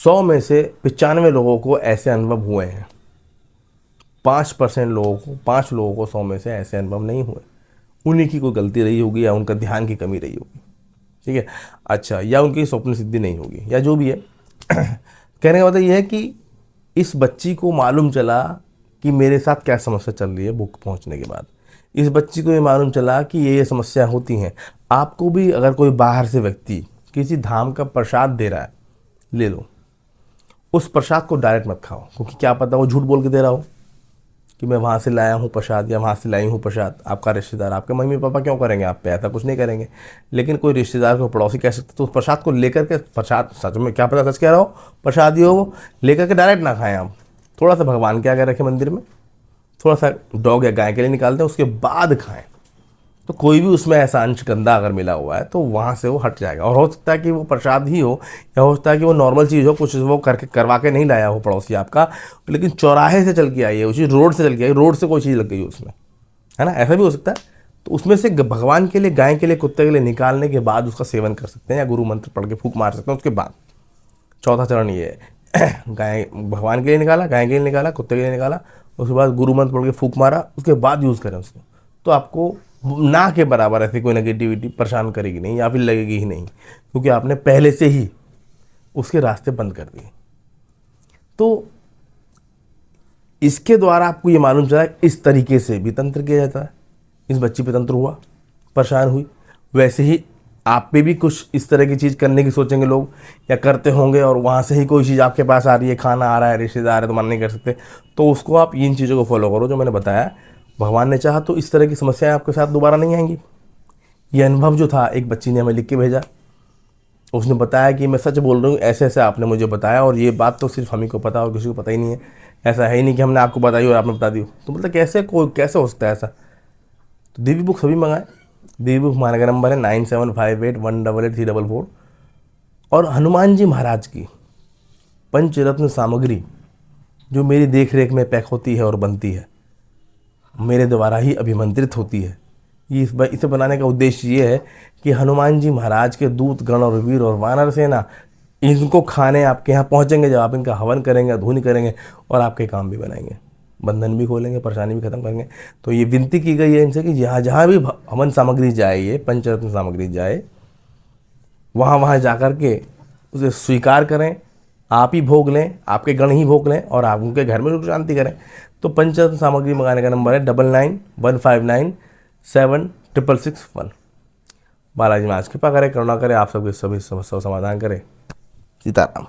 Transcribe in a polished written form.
100 में से 95 लोगों को ऐसे अनुभव हुए हैं। 5% लोगों को, 5 लोगों को 100 में से ऐसे अनुभव नहीं हुए। उन्हीं की कोई गलती रही होगी या उनका ध्यान की कमी रही होगी, ठीक है। अच्छा, या उनकी स्वप्न सिद्धि नहीं होगी, या जो भी है। कहने का मतलब यह है कि इस बच्ची को मालूम चला कि मेरे साथ क्या समस्या चल रही है बुक पहुंचने के बाद। इस बच्ची को ये मालूम चला कि ये समस्या होती हैं। आपको भी अगर कोई बाहर से व्यक्ति किसी धाम का प्रसाद दे रहा है, ले लो। उस प्रसाद को डायरेक्ट मत खाओ, क्योंकि क्या पता वो झूठ बोल के दे रहा हो कि मैं वहाँ से लाया हूँ प्रसाद या वहाँ से लाई हूँ प्रसाद। आपका रिश्तेदार, आपके मम्मी पापा क्यों करेंगे आप पे, ऐसा कुछ नहीं करेंगे। लेकिन कोई रिश्तेदार को पड़ोसी कह सकते, तो उस प्रसाद को लेकर के, प्रसाद सच में क्या पता सच कह रहा हो, प्रसाद ही हो वो, लेकर के डायरेक्ट ना खाएं आप। थोड़ा सा भगवान के आगे रखें मंदिर में, थोड़ा सा डॉग या गाय के लिए निकालते हैं, उसके बाद खाएं। तो कोई भी उसमें ऐसा अंश गंदा अगर मिला हुआ है तो वहाँ से वो हट जाएगा। और हो सकता है कि वो प्रसाद ही हो, या हो सकता है कि वो नॉर्मल चीज़ हो, कुछ वो करके करवा के नहीं लाया हो पड़ोसी आपका, लेकिन चौराहे से चल के आई है, उसी रोड से चल के आई, रोड से कोई चीज़ लग गई हो उसमें, है ना, ऐसा भी हो सकता है। तो उसमें से भगवान के लिए, गाय के लिए, कुत्ते के लिए निकालने के बाद उसका सेवन कर सकते हैं, या गुरु मंत्र पढ़ के फूंक मार सकते हैं उसके बाद। चौथा चरण ये है। गाय, भगवान के लिए निकाला, गाय के लिए निकाला, कुत्ते के लिए निकाला, उसके बाद गुरु मंत्र पढ़ के फूंक मारा, उसके बाद यूज़ करें उसको। तो आपको ना के बराबर ऐसी कोई नेगेटिविटी परेशान करेगी नहीं, या फिर लगेगी ही नहीं, क्योंकि आपने पहले से ही उसके रास्ते बंद कर दिए। तो इसके द्वारा आपको ये मालूम चला इस तरीके से भी तंत्र किया जाता है। इस बच्ची पे तंत्र हुआ, परेशान हुई, वैसे ही आप पे भी कुछ इस तरह की चीज़ करने की सोचेंगे लोग, या करते होंगे, और वहाँ से ही कोई चीज़ आपके पास आ रही है, खाना आ रहा है, रिश्तेदार है, तो मन नहीं कर सकते। तो उसको आप इन चीज़ों को फॉलो करो जो मैंने बताया। भगवान ने चाहा तो इस तरह की समस्याएं आपके साथ दोबारा नहीं आएंगी। ये अनुभव जो था, एक बच्ची ने हमें लिख के भेजा, उसने बताया कि मैं सच बोल रही हूँ, ऐसे ऐसे आपने मुझे बताया, और ये बात तो सिर्फ हम ही को पता और किसी को पता ही नहीं है। ऐसा है ही नहीं कि हमने आपको बताई और आपने बता दी। तो मतलब कैसे हो सकता है ऐसा। तो दिव्य बुक सभी मंगाएं। दिव्य बुक हमारा का नंबर है 9758188344। और हनुमान जी महाराज की पंचरत्न सामग्री जो मेरी देख रेख में पैक होती है और बनती है, मेरे द्वारा ही अभिमंत्रित होती है। ये इसे बनाने का उद्देश्य ये है कि हनुमान जी महाराज के दूत गण और वीर और वानर सेना इनको खाने आपके यहाँ पहुँचेंगे, जब आप इनका हवन करेंगे, धूनि करेंगे, और आपके काम भी बनाएंगे, बंधन भी खोलेंगे, परेशानी भी खत्म करेंगे। तो ये विनती की गई है इनसे कि जहाँ जहाँ भी हवन सामग्री जाए, ये पंचरत्न सामग्री जाए, वहाँ वहाँ जा कर के उसे स्वीकार करें, आप ही भोग लें, आपके गण ही भोग लें, और आप उनके घर में सुख शांति करें। तो पंचरत्न सामग्री मंगाने का नंबर है 9915976661। बालाजी महाराज कृपा करे, करुणा करे, आप सबके सभी समस्याओं समाधान करें। सीताराम।